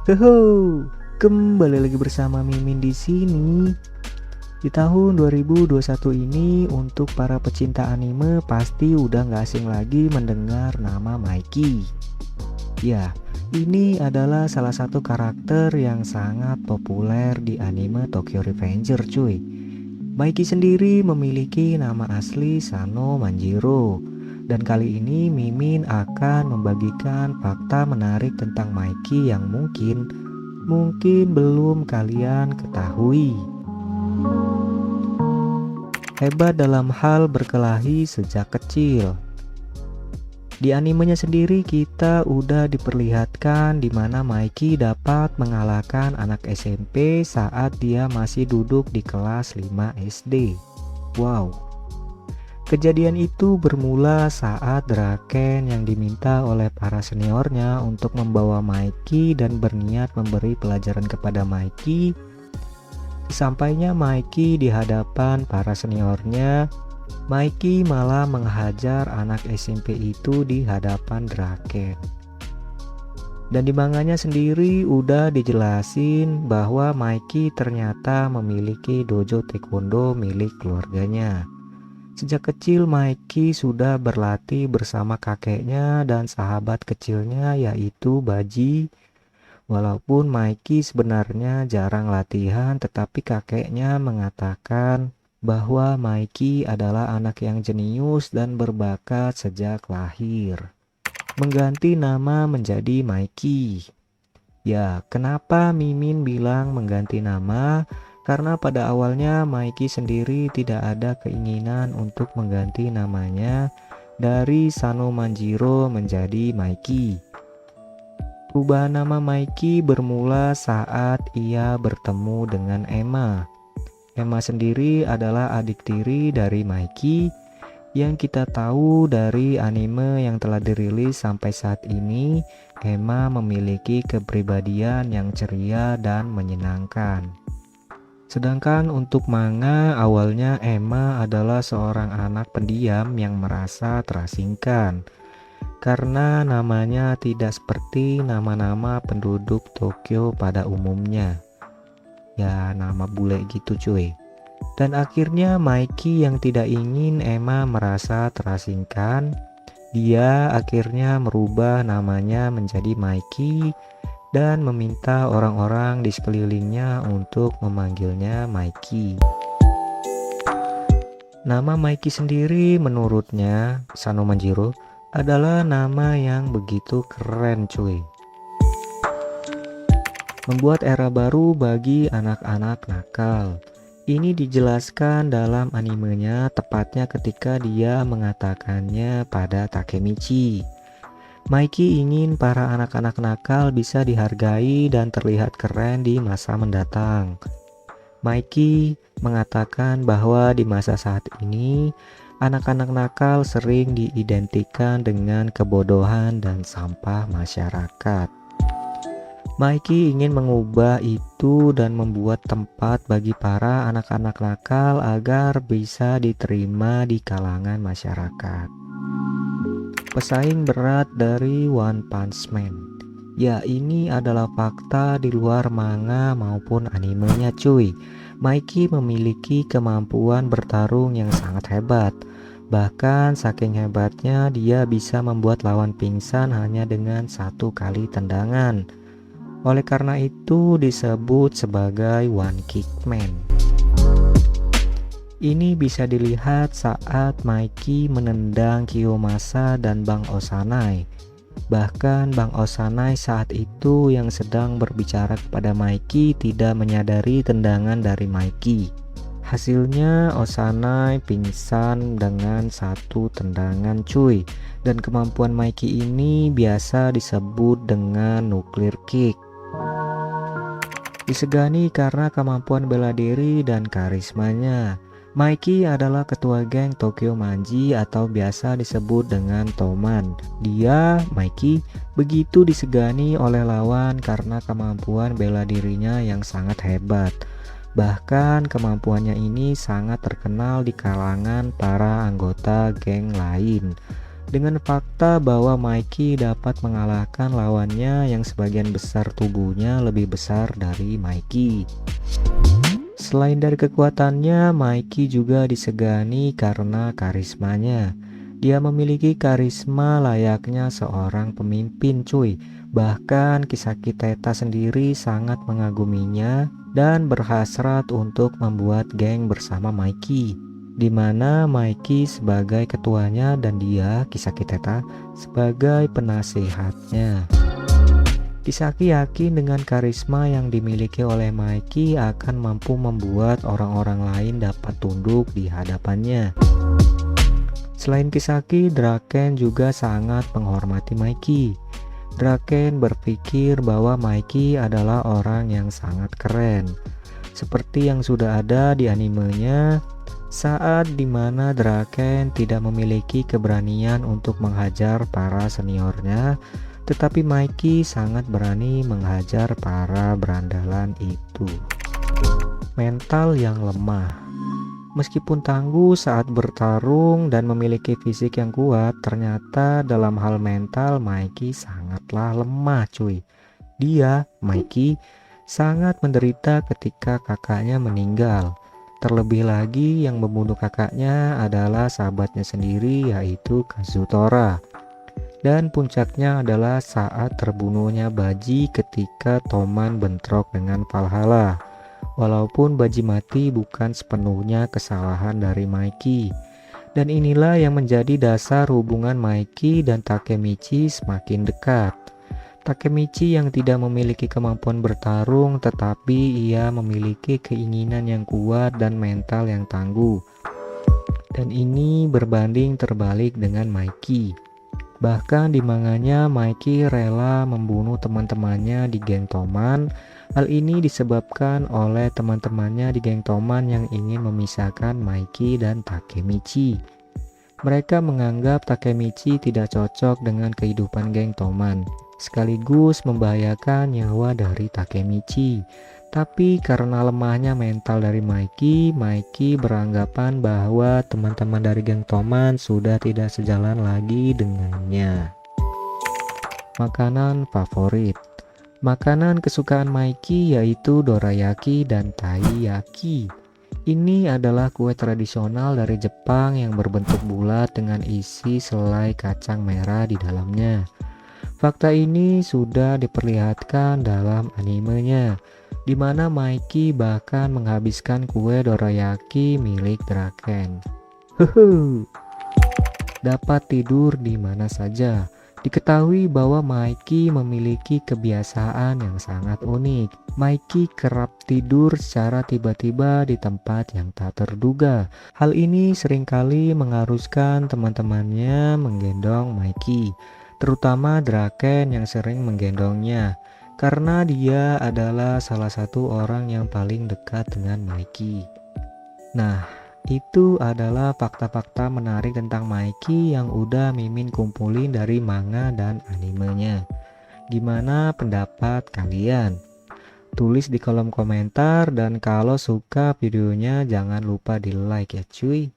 Heho, kembali lagi bersama Mimin di sini. Di tahun 2021 ini untuk para pecinta anime pasti udah gak asing lagi mendengar nama Mikey. Ya, ini adalah salah satu karakter yang sangat populer di anime Tokyo Revenger cuy. Mikey sendiri memiliki nama asli Sano Manjiro. Dan kali ini Mimin akan membagikan fakta menarik tentang Mikey yang mungkin belum kalian ketahui. Hebat dalam hal berkelahi sejak kecil. Di animenya sendiri kita udah diperlihatkan di mana Mikey dapat mengalahkan anak SMP saat dia masih duduk di kelas 5 SD. Wow. Kejadian itu bermula saat Draken yang diminta oleh para seniornya untuk membawa Mikey dan berniat memberi pelajaran kepada Mikey. Sesampainya Mikey di hadapan para seniornya, Mikey malah menghajar anak SMP itu di hadapan Draken. Dan di manganya sendiri udah dijelasin bahwa Mikey ternyata memiliki dojo taekwondo milik keluarganya. Sejak kecil Mikey sudah berlatih bersama kakeknya dan sahabat kecilnya yaitu Baji. Walaupun Mikey sebenarnya jarang latihan, tetapi kakeknya mengatakan bahwa Mikey adalah anak yang jenius dan berbakat sejak lahir. Mengganti nama menjadi Mikey. Ya, kenapa Mimin bilang mengganti nama? Karena pada awalnya Mikey sendiri tidak ada keinginan untuk mengganti namanya dari Sano Manjiro menjadi Mikey. Perubahan nama Mikey bermula saat ia bertemu dengan Emma. Emma sendiri adalah adik tiri dari Mikey yang kita tahu dari anime yang telah dirilis sampai saat ini. Emma memiliki kepribadian yang ceria dan menyenangkan. Sedangkan untuk manga, awalnya Emma adalah seorang anak pendiam yang merasa terasingkan karena namanya tidak seperti nama-nama penduduk Tokyo pada umumnya. Ya, nama bule gitu cuy. Dan akhirnya Mikey yang tidak ingin Emma merasa terasingkan, dia akhirnya merubah namanya menjadi Mikey dan meminta orang-orang di sekelilingnya untuk memanggilnya Mikey. Nama Mikey sendiri menurutnya, Sano Manjiro, adalah nama yang begitu keren cuy. Membuat era baru bagi anak-anak nakal. Ini dijelaskan dalam animenya, tepatnya ketika dia mengatakannya pada Takemichi. Mikey ingin para anak-anak nakal bisa dihargai dan terlihat keren di masa mendatang. Mikey mengatakan bahwa di masa saat ini, anak-anak nakal sering diidentikan dengan kebodohan dan sampah masyarakat. Mikey ingin mengubah itu dan membuat tempat bagi para anak-anak nakal agar bisa diterima di kalangan masyarakat. Pesaing berat dari One Punch Man. Ya, ini adalah fakta di luar manga maupun animenya cuy. Mikey memiliki kemampuan bertarung yang sangat hebat. Bahkan saking hebatnya dia bisa membuat lawan pingsan hanya dengan satu kali tendangan. Oleh karena itu disebut sebagai One Kick Man. Ini bisa dilihat saat Mikey menendang Kiyomasa dan Bang Osanai. Bahkan Bang Osanai saat itu yang sedang berbicara kepada Mikey tidak menyadari tendangan dari Mikey. Hasilnya Osanai pingsan dengan satu tendangan cuy. Dan kemampuan Mikey ini biasa disebut dengan nuclear kick. Disegani karena kemampuan bela diri dan karismanya. Mikey adalah ketua geng Tokyo Manji atau biasa disebut dengan Toman. Dia, Mikey, begitu disegani oleh lawan karena kemampuan bela dirinya yang sangat hebat. Bahkan kemampuannya ini sangat terkenal di kalangan para anggota geng lain. dengan fakta bahwa Mikey dapat mengalahkan lawannya yang sebagian besar tubuhnya lebih besar dari Mikey. Selain dari kekuatannya, Mikey juga disegani karena karismanya. Dia memiliki karisma layaknya seorang pemimpin cuy. Bahkan Kisaki Teta sendiri sangat mengaguminya dan berhasrat untuk membuat geng bersama Mikey, di mana Mikey sebagai ketuanya dan dia, Kisaki Teta, sebagai penasehatnya. Kisaki yakin dengan karisma yang dimiliki oleh Mikey akan mampu membuat orang-orang lain dapat tunduk di hadapannya. Selain Kisaki, Draken juga sangat menghormati Mikey. Draken berpikir bahwa Mikey adalah orang yang sangat keren. Seperti yang sudah ada di animenya, saat dimana Draken tidak memiliki keberanian untuk menghajar para seniornya, tetapi Mikey sangat berani menghajar para berandalan itu. Mental yang lemah. Meskipun tangguh saat bertarung dan memiliki fisik yang kuat, ternyata dalam hal mental Mikey sangatlah lemah cuy. Dia, Mikey, sangat menderita ketika kakaknya meninggal. Terlebih lagi yang membunuh kakaknya adalah sahabatnya sendiri, yaitu Kazutora. Dan puncaknya adalah saat terbunuhnya Baji ketika Toman bentrok dengan Valhalla. Walaupun Baji mati bukan sepenuhnya kesalahan dari Mikey. Dan inilah yang menjadi dasar hubungan Mikey dan Takemichi semakin dekat. Takemichi yang tidak memiliki kemampuan bertarung, tetapi ia memiliki keinginan yang kuat dan mental yang tangguh. Dan ini berbanding terbalik dengan Mikey. Bahkan di manganya Mikey rela membunuh teman-temannya di geng Toman. Hal ini disebabkan oleh teman-temannya di geng Toman yang ingin memisahkan Mikey dan Takemichi. Mereka menganggap Takemichi tidak cocok dengan kehidupan geng Toman, sekaligus membahayakan nyawa dari Takemichi. Tapi karena lemahnya mental dari Mikey beranggapan bahwa teman-teman dari geng Toman sudah tidak sejalan lagi dengannya. Makanan favorit. Makanan kesukaan Mikey yaitu dorayaki dan taiyaki. Ini adalah kue tradisional dari Jepang yang berbentuk bulat dengan isi selai kacang merah di dalamnya. Fakta ini sudah diperlihatkan dalam animenya, di mana Mikey bahkan menghabiskan kue dorayaki milik Draken. Dapat tidur di mana saja. Diketahui bahwa Mikey memiliki kebiasaan yang sangat unik. Mikey kerap tidur secara tiba-tiba di tempat yang tak terduga. Hal ini seringkali mengharuskan teman-temannya menggendong Mikey, terutama Draken yang sering menggendongnya, karena dia adalah salah satu orang yang paling dekat dengan Mikey. Nah, itu adalah fakta-fakta menarik tentang Mikey yang udah Mimin kumpulin dari manga dan animenya. Gimana pendapat kalian? Tulis di kolom komentar, dan kalau suka videonya jangan lupa di like ya cuy.